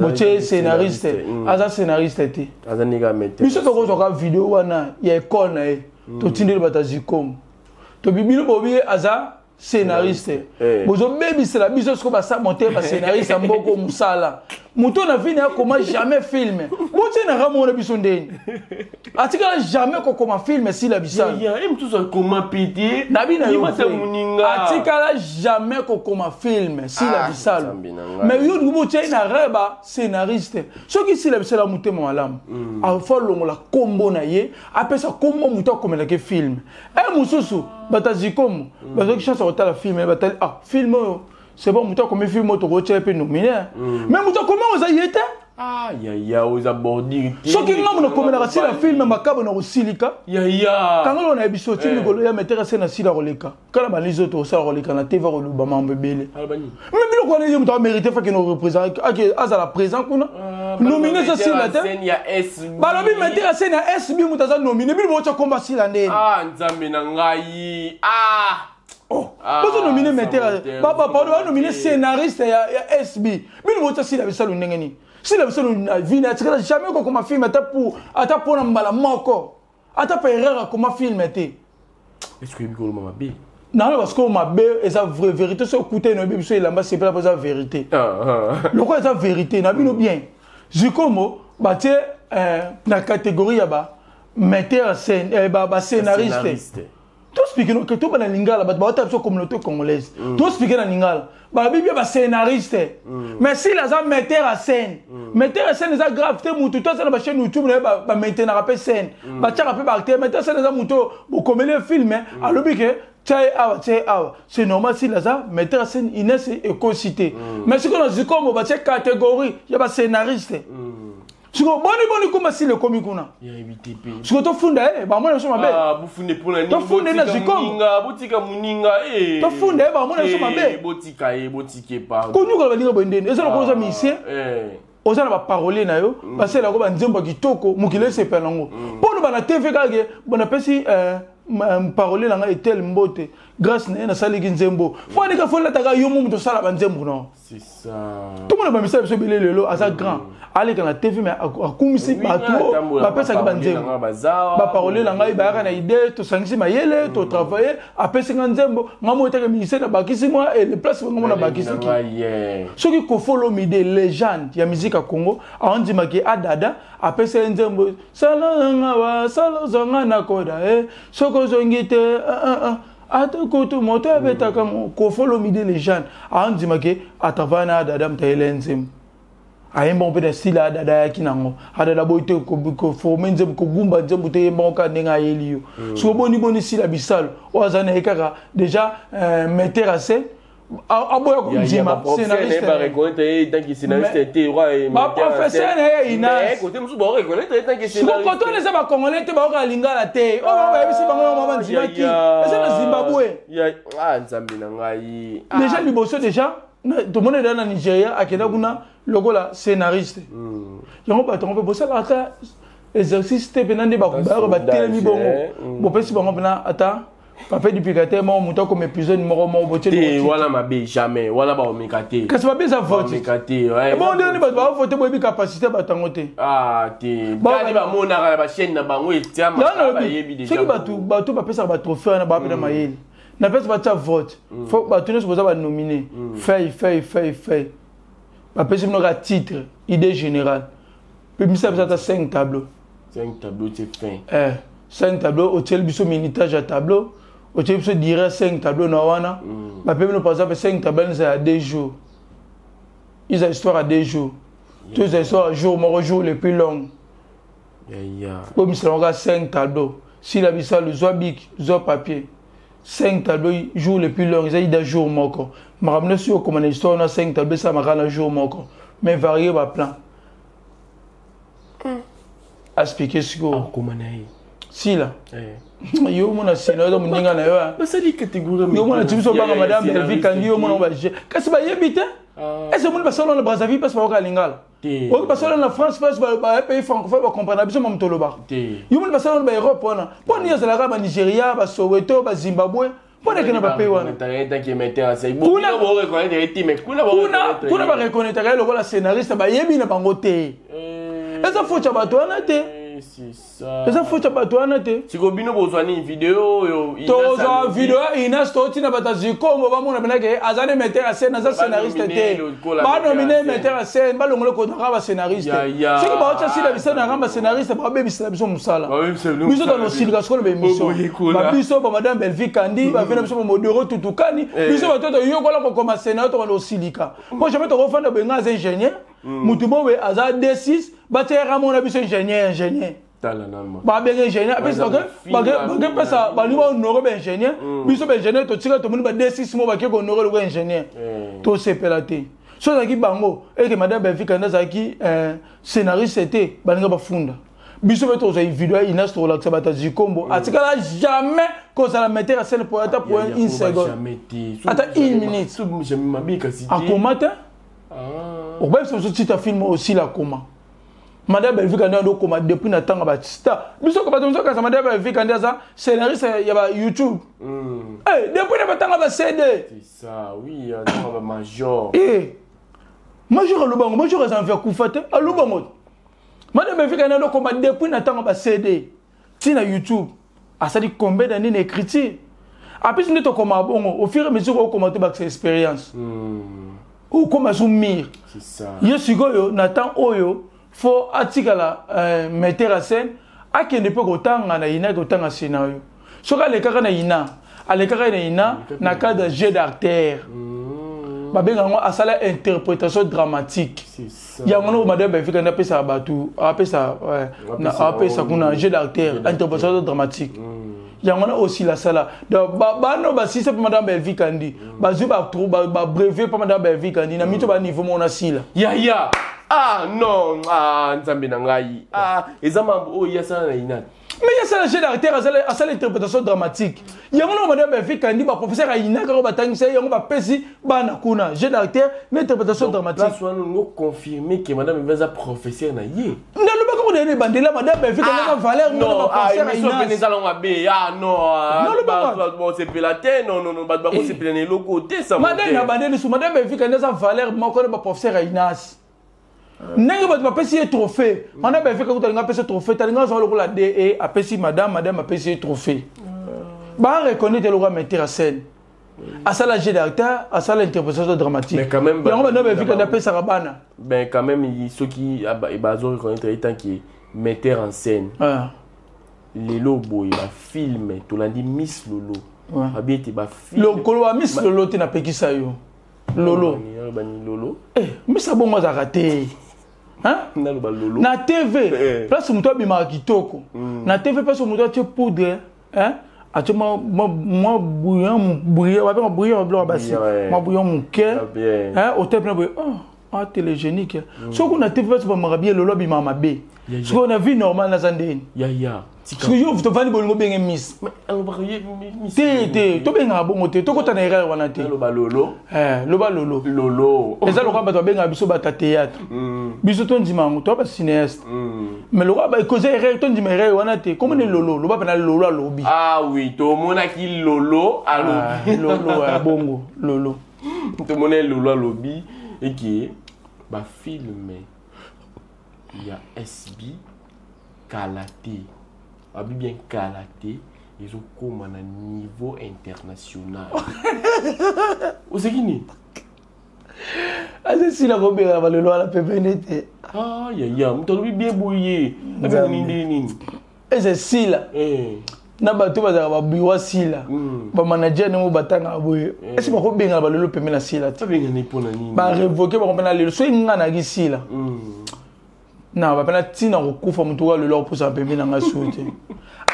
boche scénariste aza scénariste te aza niga metteur biso to ko ka vidéo wana ya école na e to tindeli batazikom to bibilo bobi aza scénariste bozo baby c'est la biso ce ko ba sa monter ba scénariste mboko musala muto na vie na comment jamais filmer bote na ramona biso ndeni atika jamais ko comment filmer si la bisala ya im tout ça comment péter na bina yo muninga atika jamais ko comment filmer si la bisala mais yo ngubo na reba scénariste ce qui si la bisala mutema malamu a folongo la combo na ye apesa combo muto komela ke film mususu batazikomo bazoki chance ko tala film batali film c'est bon muto comme film to ko chepe nominé mais muto comment oza yete ya aux abordir ce qui ngam no komela ka la film makabo na osilika kangolo na ebiso tini ko ya metera sena sila roleka kala balizo to sala roleka na TV ko ba mambe bele mais bilo ko na muto mérité fa que nous représente azala présent kuna nominé ça sila te ya S balobi metera sena SB muto za nominé bilo bo cha komba sila ndeni nzambe na ngai vous nominez metteur papa nominez scénariste ya SB mais vous aussi la bisalo ndengeni si la bisalo na vie na tika jamais ko comme film ata pour na mbala moko ata pa erreur comme film était est-ce que biko mama be non parce que ma be eza vraie vérité so écouter no biso ilamba c'est pas la vérité le quoi eza vérité na bino bien jikomo batie na catégorie ya ba metteur scène ba scénariste tout expliquer que tout dans lingala ba ta communauté congolaise tout expliquer dans lingala ba bibi ba scénariste mais si la za metteur à scène za grave te mutu to ça na ba chaîne YouTube ba maintenant rappel scène ba tia rappel ba acteur metteur scène za mutu bo commener film alobi que c'est normal si la za metteur à scène Inès éco-cité mais si qu'on dit comme ba tia catégorie ya ba scénariste siko boni kuma si le komi kuna ya BTP siko to funda ba mona so mabe bu funde pona ni to funde na zikomo botika muninga to funde ba mona so mabe botike pa konyu ko ba linga bondeni eza ko za misien oza na ba parole na yo ba sela ko ba nzembo kitoko mukile se pelango pono ba na TV kage bona pesi parole na nga etel mbote grâce na sali ki nzembo fo ndika fo la taka yo mumu to sala ba nzembo no c'est ça tout le monde ba misala so belé lelo asa grand aller dans la TV mais akumisi bato ba pesa ki ba nzembo ba parole na nga ba na idée to sangisi mayele to travailler apesi nga nzembo ngamo etaka ministère na bakisi moi et les places ngamo na bakisi ki so ki ko follow me des légendes ya musique à Congo a on dit maki adada apesi nzembo sala nga wa sala zonga na koda soko zongite ata koto moto abetaka ko follow me des légendes a on dit maki atavana adada mtaele nzembo ayemba mpe na style adada yaki nango adada boy te ko former nzembo ko gumba nzembo te yemba ka ndenga yeli yo so boni style bisalo o azana ekaka déjà metteur à scène aboya ko njima scénariste ba reconnaître tant que scénariste te roi et ba professeur na ina côté musu ba reconnaître tant que scénariste ko to les ba congolais te ba ka lingala te o ba bisi bango mama njima ki eza na Zimbabwe ya nzambi na ngai déjà liboso déjà tout le monde est dans le Nigeria, à Kenya, logo la scénariste. Yango ba tongo bo sala ata exercice te benande ba ba telemi bongo. Bo pesi bongo bena ata papa du picateur mo muto comme épisode numéro mo bo tele. Voilà ma bé jamais. Voilà ba omekate. Qu'est-ce va bien ça vote? Omekate. Ouais. Bon on dit ba voter bo bi capacité ba tangote. Ah te. Ba ba mona ba chaîne na bango etia ma ba yebi déjà. C'est que ba tout ba pesa ba trophée na ba na mayeli. Na pesa ba ta vote. Faut ba tout ne se poser ba nominer. Fait. Après, c'est un titre, idée générale. Puis, ça a 5 tableaux. 5 tableaux, c'est fin. 5 tableaux, au tel biso minitage à tableau, au tel biso dirait 5 tableaux, nawana. Après, par exemple, 5 tableaux, c'est à 2 jours. Ils ont histoire à 2 jours. Tous les histoires à jour, mon jour les plus longs. Comme si on a 5 tableaux. Si la bissa, le zoabic, zoa papier. 5 tableaux, jour les plus longs, ils ont des jours moko. Je me suis dit que l'histoire, on a 5 tableaux, ça m'a rendu un jour moko. Mais varié, ma plan. Expliquer ce que. Comment si là. Yo, mon assineur, mon ninga na yo. Mais ça dit catégorie. Yo, mon tu so banga madame Belvi quand yo mon va. Qu'est-ce que y habite? Est-ce que mon passe dans le Brazzaville passe par Lingala? On passe dans la France passe par pays francophone pour comprendre biso mon toloba. Yo mon passe dans l'Europe on. Pour ni za la Nigeria, ba Soweto, ba Zimbabwe. Pour les gens qui ont été mettés en scène. Kuna ba reconnaître le scénariste ba yebi na bango te. Eza faut chabato na te. C'est ça. Eza faut chabato na te. Sikobino bozwani une vidéo yo. Toza vidéo ina stoti na batazi kombo ba mona benake azane metteur en scène za scénariste te. Ba nominé metteur en scène ba longolo ko na ba scénariste. C'est que ba ocha si la bisa na ba scénariste ba bebi la biso musala. Biso dans nos siligasco ba émission. Ba biso ba madame Belvi Kandi ba vena biso ba modero tutukani. Biso ba toto yo kola ko comme sénateur dans silika. Moi jamais to refanda benga ingénieur. Mutumo we aza D6 ba tera mon biso ingénieur. Ba bien ingénieur après ça que pesa ba ni ba honorer ba ingénieur biso ba ingénieur to tika to moni ba D6 mo ba ke honorer le ingénieur to sepelate so za ki bango et que madame Belvi Kandi za ki scénariste était ba nga ba funda biso ba to za vidéo ina sto la ka bata zikombo atika la jamais ko ça la mettre à scène pour attendre pour une seconde attends une minute jamais mabika si à comata au même ce petit film aussi la comment madame Belvi Kandi ndo koma depuis na tanga ba star biso ko batonzo ka madame Belvi Kandi za scénariste ya ba YouTube depuis na tanga ba CD c'est ça oui dans ba major major lobango major za faire kufate lobango madame Belvi Kandi ndo koma depuis na tanga ba CD ti na YouTube ça dit combien d'années d'écriture après nous to koma bongo au fur et à mesure au commenter ba expérience ou comme soumir c'est ça yo sigoyo Nathan oyo faut atikala metteur en scène akende pe kotanga na ina kotanga scénario soka le kaka na ina ale kaka na ina na cadre jeu d'acteur ba benga ngo asala interprétation dramatique c'est ça ya ngono madame Belvi Kandi pesa batu apesa na apesa kuna jeu d'acteur interprétation dramatique ya ngono aussi la sala donc ba no ba si c'est madame Belvi Kandi ba zu ba brevet pour madame Belvi Kandi na mito ba niveau mona sila ya ah non nzambe na ngai ezama o ya sana na ina mais il y a ça le jeu d'acteur à ça l'interprétation dramatique il y a mon madame Belvi Kandi ba professeur aina ka ba tangisa yango ba pesi bana kuna jeu d'acteur mais interprétation dramatique là soit nous confirmer que madame Belvi professeur na ye ndalo ba ko de bandela madame Belvi Kandi ka valeur non professeur aina so salon be non bon c'est pelaté non ba ko c'est plein le côté ça madame na bandela sous madame Belvi Kandi sa valeur ma ko ba professeur aina nenge ba pesi trophée madame Belvi Kandi ka pesi trophée talinga zo lo la de apesi madame apesi trophée ba reconnaître le roi metteur en scène à ça la jeu d'acteur à ça l'interprétation dramatique mais quand même madame Belvi Kandi pesi rabana ben quand même ceux qui bazo reconnaître étant qui metteur en scène les lobo il va filmer to landi Miss Lolo bien te ba film le kolo wa Miss Lolo te na pekisa yo Lolo mais ça bon moi za raté na TV place muto bima kitoko na TV place muto te poudre ati moi bouillant blanc basi moi bouillant mon cœur au tête plein télégénique so qu'on a TV place ba marabie Lolo bima mabe parce qu'on a vie normale dans Zandéni. Parce que yo, tu vas dire que miss. Tu bien bon côté, tu côté na erreur wana té. Lolo. Loba lolo. Lolo. Et ça le roi ba to bien biso ba théâtre. Biso ton dimanche, toi ba cinéaste. Mais le roi ba cause erreur ton dimanche erreur wana té. Comment ne lolo, loba ba na lolo à lobby. Ah oui, to mona ki lolo à lobby. Lolo bongo, lolo. To mona lolo à lobby et qui ba filmer. Il y a SB Kalaté. Abi bien Kalaté, ils ont comme un niveau international. Où c'est qui ni? Ah c'est si la robe va le loi la PVNT. Ah ya, m'tolobi bien bouillé. Et c'est si là. Na bato ba ba biwa si là. Ba manager no batanga boye. Est-ce ba ko benga ba le peme na si là. Ça benga ni pona ni. Ba révoquer ba ko na le so ngana gi si là. Non, ba pena tina ko kufa mutu wa le lo pour ça peme na ngasuti.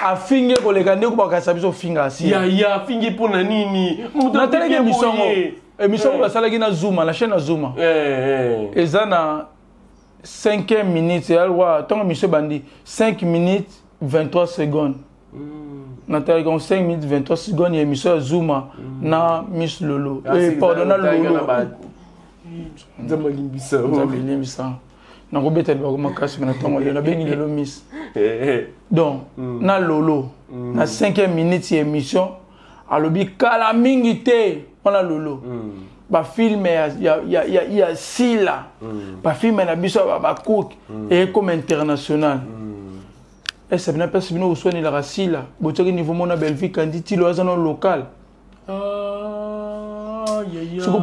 A finge ko le kande ko ba ka sabiso finga si. Ya finge pona nini. Na tele ke misongo. Émission ba sala gi na Zuma, la chaîne na Zuma. Eza na 5 minutes ya loi, tant monsieur bandi 5 minutes 23 secondes. Na tele ko 5 minutes 23 secondes ya émission Zuma na Miss Lolo. Et pardon na Lolo. Zama limbisa. Na ko betel ba ko makasi na tongo le na bengi le Miss. Donc na Lolo na 5e minute ya émission alobi kala mingi te on a Lolo. Ba film ya sila. Ba film na biso ba cook et comme international. Et ça n'a pas si nous soigne la sila. Botoki niveau mona Belgique kandi ti lo azano local.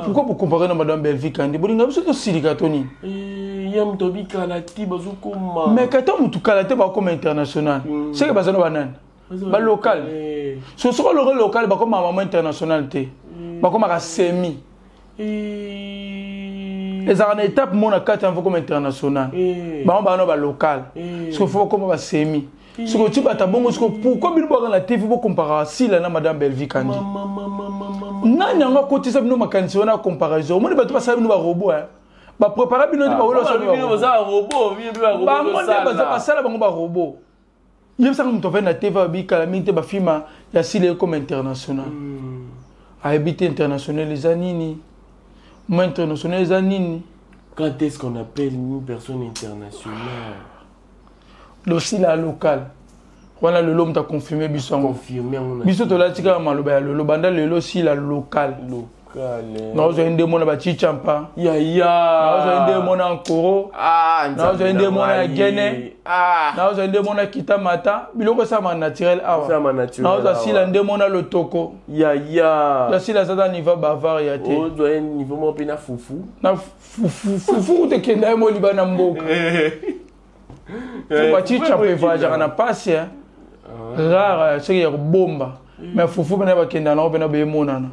Pourquoi vous comparez na madame Belgique kandi bolinga biso to silika toni. Yam tobi Kalaté bazukuma. Mais quand on tout Kalaté ba comme international. C'est que bazano banane. Ba local. So le local ba comme maman international te. Ba comme ka semi. Et ça en étape mon 4 ans comme international. Ba on ba local. So faut comme ba semi. Ce que tu vas t'abonner, pourquoi il va la TV pour comparer si la madame Belvique kandi. Non, non, on côté ça nous ma candidature na comparaison. Moi ne va pas ça nous va robot hein. Ba préparer bino di ba wolo ça robot, ba mo ba ça la ba robot. Il y a ça comme tu fais na TV bi calamité ba film ya si les comme international. A habiter international les anini. Moi international les anini. Quand est-ce qu'on appelle une personne internationale? Aussi la local. Voilà le l'homme t'a confirmé biso. Confirmé on. Biso to la tika maloba le banda le aussi la local. Local. Non, j'ai une demande ba chichampa. Ya. Non, j'ai une demande en Koro. Non, j'ai une demande à Guinée. Non, j'ai une demande à Kitamata. Biloko ça ma naturel awa. Ça ma naturel. Non, ça si la demande à le Toko. Ya. Là si la ça niveau bavard ya te. Oh, doit un niveau mo pena foufou. Na foufou te kenda mo libana mboka. Pour petit champion voyage na passe hein. Rare c'est que bomba. Mais foufou bena ba kenda na bena be monana.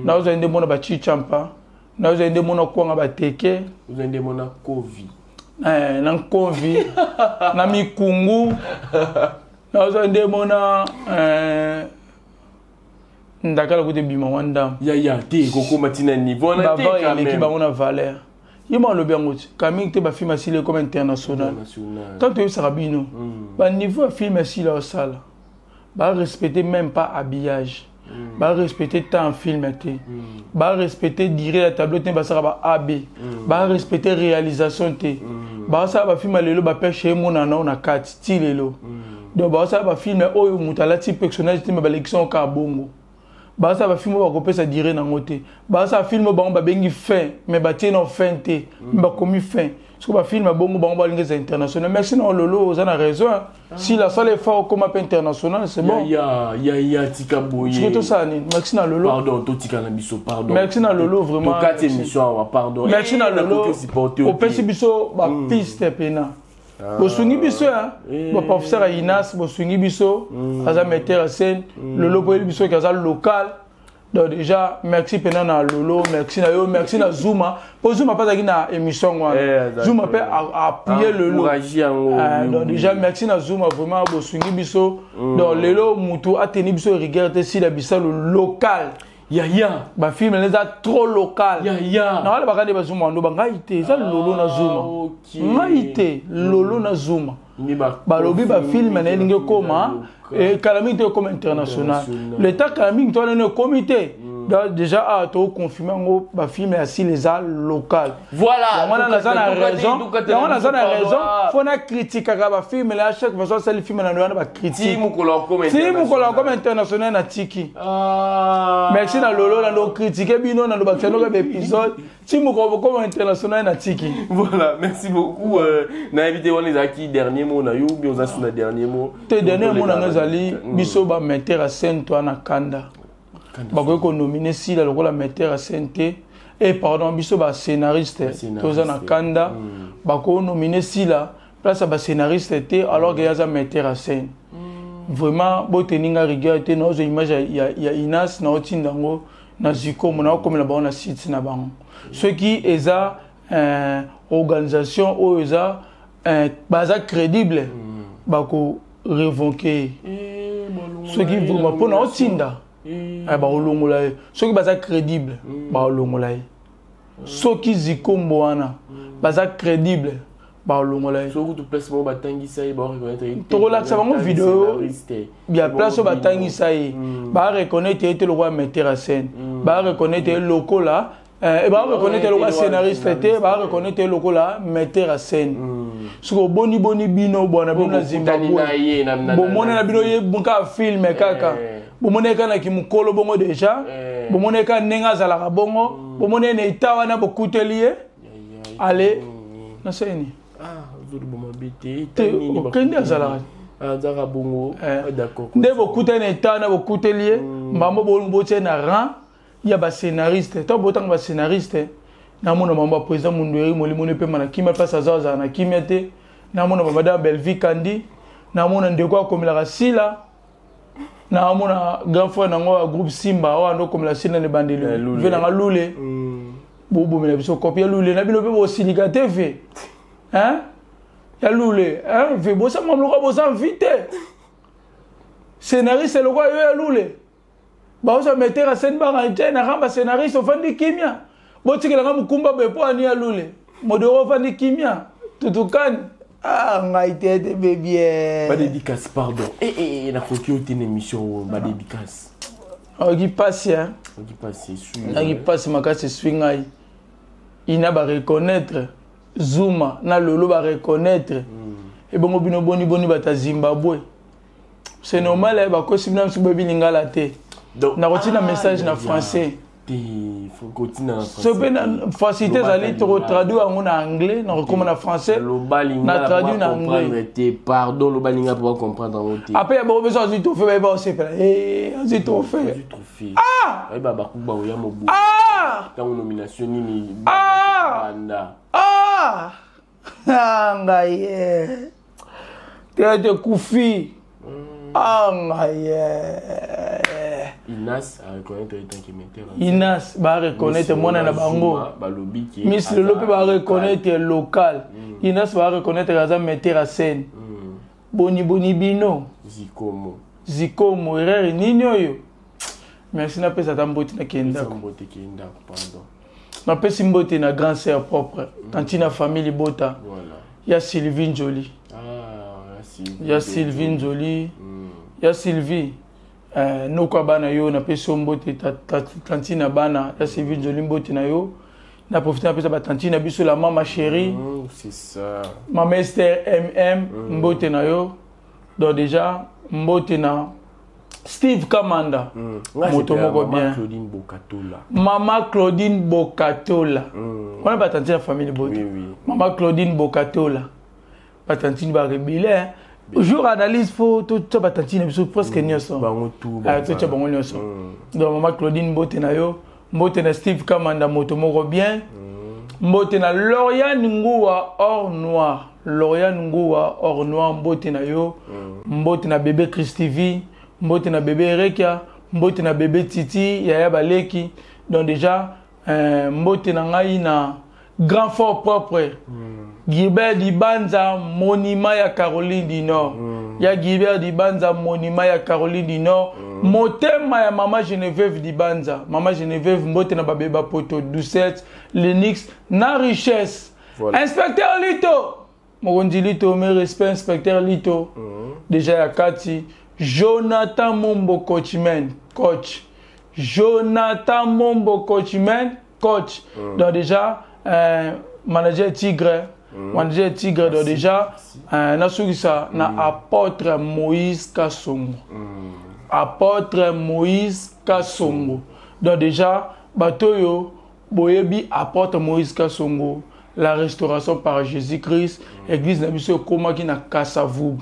Na uzo ende mona ba chichampa. Na uzo ende mona kwanga ba teke. Uzo ende mona kovi. Na kovi. Na mikungu. Na uzo ende mona ndakala kote bima wanda. Ya te koko matina niveau na te quand même. L'équipe ba on valeur. Yima lo bien ngoti. Camille te ba film asile comme international. Tant que ça rabino. Ba niveau film asile au salle. Ba respecter même pas habillage. Ba respecter temps film té. Ba respecter dire la tableau té ba ça ba AB. Ba respecter réalisation té. Ba ça ba film lelo ba pêche mona na on a 4 style lelo. Donc ba ça ba film oyo mutala ti personnage té ba l'élection ka bongo. Ba ça ba film ba ko pesa dire na ngote. Ba ça film ba bengi fin mais ba té no fin té. Ba komi fin. Ce ba film bongo ba linga international. Merci non lolo za na raison. Si la salle est fort comme appel international, c'est bon. Ya tika boye. C'est tout ça ni. Merci na lolo. Pardon, to tika na biso pardon. Merci na lolo vraiment. To 4 émissions pardon. Merci na lolo. Au pesi biso ba piste pena. Bo sungi biso hein. Bo professeur Inas bo sungi biso. Aza metteur en scène. Lolo boye biso kaza local. Donc déjà merci pena na lolo, merci na yo, merci na Zuma. Pour Zuma pas na émission Zuma peut appuyer le lot. Donc déjà merci na Zuma vraiment bo sungi biso. Donc lelo mutu a tenu biso rigueur si la bisa le local. Ya. Ba film les a trop local. Ya. Na wala ba Zuma ndo ba ngaite, ça lolo na Zuma. Ngaite, lolo na Zuma. balobi ba film na elinge koma et Calaming te comme international l'état Calaming toi le comité déjà a to confirmer ngo ba film assis les arts local voilà on a la raison faut na critique ba film là chaque fois ça le film na ba critique si mukolo comme international na tiki merci na lolo na do critiquer bino na do ba teno ba épisode si mukolo comme international na tiki voilà merci beaucoup na invité on les acquis dernier mot na yo bien on a sur le dernier mot te dernier mot na ngazali biso ba metteur à scène toi na kanda bakoki konomine sila lokola metteur à scène te et pardon biso ba scénariste toza na kanda bakoki nomine sila place ba scénariste te alors que yaza metteur à scène vraiment boteninga rigueur te na ozo image ya Inas na otindango na ziko mona komela ba na site na bango ce qui eza organisation o eza baza crédible bako révoquer ce qui vraiment pour na otinda ba olongola ce qui baza crédible ba olongola ce qui zikombo wana baza crédible ba olongola so ku place mo batangisa ba reconnaître to relaxa bango vidéo bien place batangisa ba reconnaître te le roi metteur à scène ba reconnaître loko là et ba reconnaître le roi scénariste te ba reconnaître loko là metteur à scène ce que boni bino bona bino Zimbabwe bon mona na bino ye bunka film kaka bomoneka na kimukolo bongo déjà bomoneka nenga zalaka bongo bomone ne itawana bokutelie allez na seni zuri bomabete kende azalaka azaka bongo d'accord nde bokute ne itawana bokutelie mbambo bolumbo tie na rang ya ba scénariste to botanga ba scénariste na mona mamba président Mundweri Molimo pe mana kimia place azaza na kimia te na mona babada Belvi Kandi na mona ndeko akomela sila na mona grand frère nango groupe Simba wa ndo komela sila ne bandeli ve na lule bobo mena biso copie lule na bino pe bo silika TV hein ya lule hein ve bo sa mamlo ko bo sa vite scénariste le quoi yo ya lule ba osa metteur à scène ba ngante na ramba scénariste ofandi kimia bo tikela nga mukumba bepo ani ya lule modero ofandi kimia tutukani ngai tete bébé ba dédicace pardon na foki oti une émission ba dédicace qui passe hein qui passe qui passe makasi swingai ina ba reconnaître Zuma na lolo ba reconnaître et bongo bino boni bata Zimbabwe c'est normal ba ko simna msubo bilingala te na rotina message na français il faut continuer en français. Ce que facilité zali to traduire en anglais, na recommande en français. Na traduire en anglais. Pardon, le balinga pour comprendre en anglais. Après il y a besoin de tout faire ba aussi faire. Vas-y tout fait. Ah! Eh ba kuba oya mobu. Ah! Quand nomination ni banda. Ah! Ngai. Te kufi. Ah ngai. Inas a reconnaître en tant que metteur. Inas va reconnaître mona na bango. Miss Lolo peut va reconnaître local. Inas va reconnaître as metteur à scène. Boni bino. Zikomo erreur nini oyo. Merci na pesa tamboti na kenda. Tamboti kenda pardon. Na pesa mbote na grand sœur propre. Tantina famille bota. Voilà. Ya Sylvie Jolie. Ya Sylvie Jolie. Ya Sylvie. Noko bana yo na peso mbote tantina bana ya Sylvie Jolie mbote na yo na profiter na pesa ba tantina biso la maman chérie c'est ça maman Esther mbote na yo donc déjà mbote na Steve Kamanda moto moko bien maman Claudine Bokatola on a ba tantina famille bote maman Claudine Bokatola ba tantina ba rebelle jour analyse faut tout ça batantine biso presque nyonso bango tout tout bango nyonso donc maman Claudine mbote na yo mbote na Steve Kamanda moto moko bien mbote na Lauriane Ngoua or noir mbote na yo mbote na bébé Christivi mbote na bébé Rekia mbote na bébé Titi Yaya Baleki donc déjà mbote na ngai na grand fort propre Gilbert Dibanza monument ya Caroline du Nord. Ya Gilbert Dibanza monument ya Caroline du Nord. Motema ya Maman Geneviève Dibanza. Maman Geneviève mbote na babeba poto Doucette, Lenix na richesse. Voilà. Inspecteur Lito. Mokondi Lito, mes respects, inspecteur Lito. Déjà, ya Kati. Jonathan Mombo, coach. Jonathan Mombo, coach. Donc déjà, manager Tigre. Manager Tigre, donc déjà, na apôtre Moïse Kassongo. Apôtre Moïse Kassongo. Donc déjà, Batoyo, Boyebi, apôtre Moïse Kassongo. La restauration par Jésus-Christ. Église Nabiso Koma qui na Kassavoub.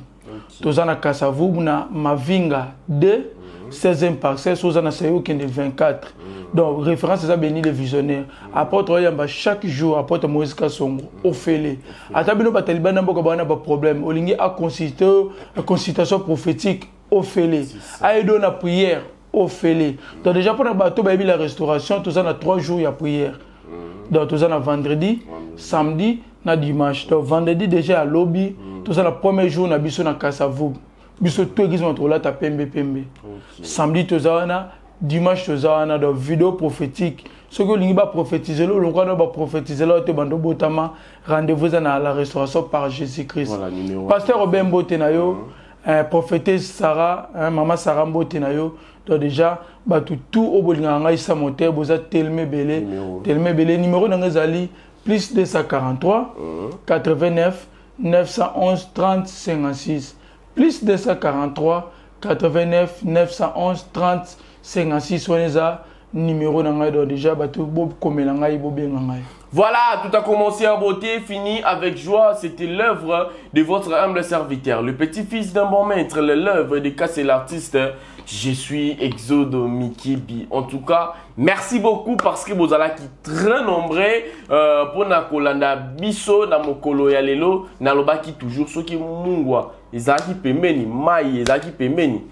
Tozana Kassavoub na Mavinga 2, 16e parcelle, Sozana Sayo qui est 24. Donc, référence à ça, béni les visionnaires. Apôtre Oyamba, chaque jour, apôtre Moïse Kassongo, Ophélie. Atabino Bataliban n'a pas de problème. Olingi a consultation prophétique, Ophélie. Aïdo na prière, Ophélie. Donc, déjà, pour la restauration, tout ça, on a 3 jours, il y a prière. Donc, tout ça, on a vendredi, samedi, na dimanche. Donc, vendredi, déjà, à lobby, tout ça, le premier jour, on a biso na Kassavoub. Biso, tout église, on a ta pembe. Samedi, tout ça, on a. Dimanche, tout ça, on a des vidéos prophétiques. Ce que l'on va prophétiser, le roi va prophétiser, rendez-vous à la restauration par Jésus-Christ. Voilà, Pasteur Robin Botenayo, prophétesse Sarah, maman Sarah Botenayo. Donc déjà, tout au Bolinganga, il s'est monté, vous êtes Telme Belé. Numéro d'Angazali, plus 243, 89, 911, 30, 56. Plus 243, 89, 911, 30, 56. Numéro déjà, voilà, tout a commencé en beauté, fini avec joie. C'était l'œuvre de votre humble serviteur, le petit-fils d'un bon maître, l'œuvre de Cassé l'artiste. Je suis Exode Mikibi. En tout cas, merci beaucoup parce que vous allez très nombreux pour Nakolanda Biso, Namokolo Yalelo, Nalobaki toujours ceux qui mungwa. Ezaki pemeni, mai, ezaki pemeni.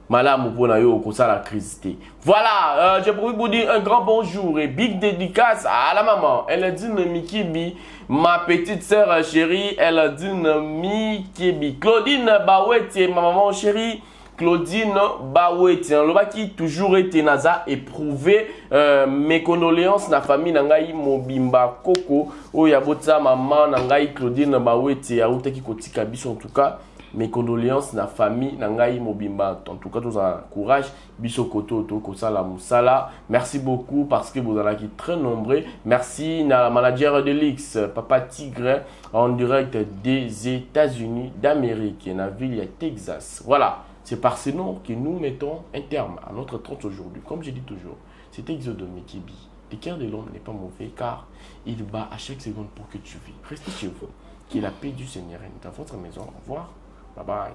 Madame Ponayo, comme ça la crise. Voilà, j'ai voulu vous dire un grand bonjour et big dédicace à la maman. Elle a dit Mikibi, ma petite sœur chérie, elle a dit Mikibi. Claudine Baweti, ma maman chérie. Claudine Baweti, le qui toujours été naza éprouvé mes condoléances na famille nangai mobimba koko o ya botsa maman nangai Claudine Baweti ya utaki kotika biso en tout cas. Mes condoléances na famille nangai mobimba. En tout cas, tous un courage. Biso koto to kosala musala. Merci beaucoup parce que vous allez être très nombreux. Merci na manager de l'X, Papa Tigre, en direct des États-Unis d'Amérique, na ville de Texas. Voilà, c'est par ce nom que nous mettons un terme à notre 30 aujourd'hui. Comme je dis toujours, c'est Exode Mikibi. Le cœur de l'homme n'est pas mauvais car il bat à chaque seconde pour que tu vis. Restez chez vous. Que la paix du Seigneur est dans votre maison. Au revoir. Bye bye.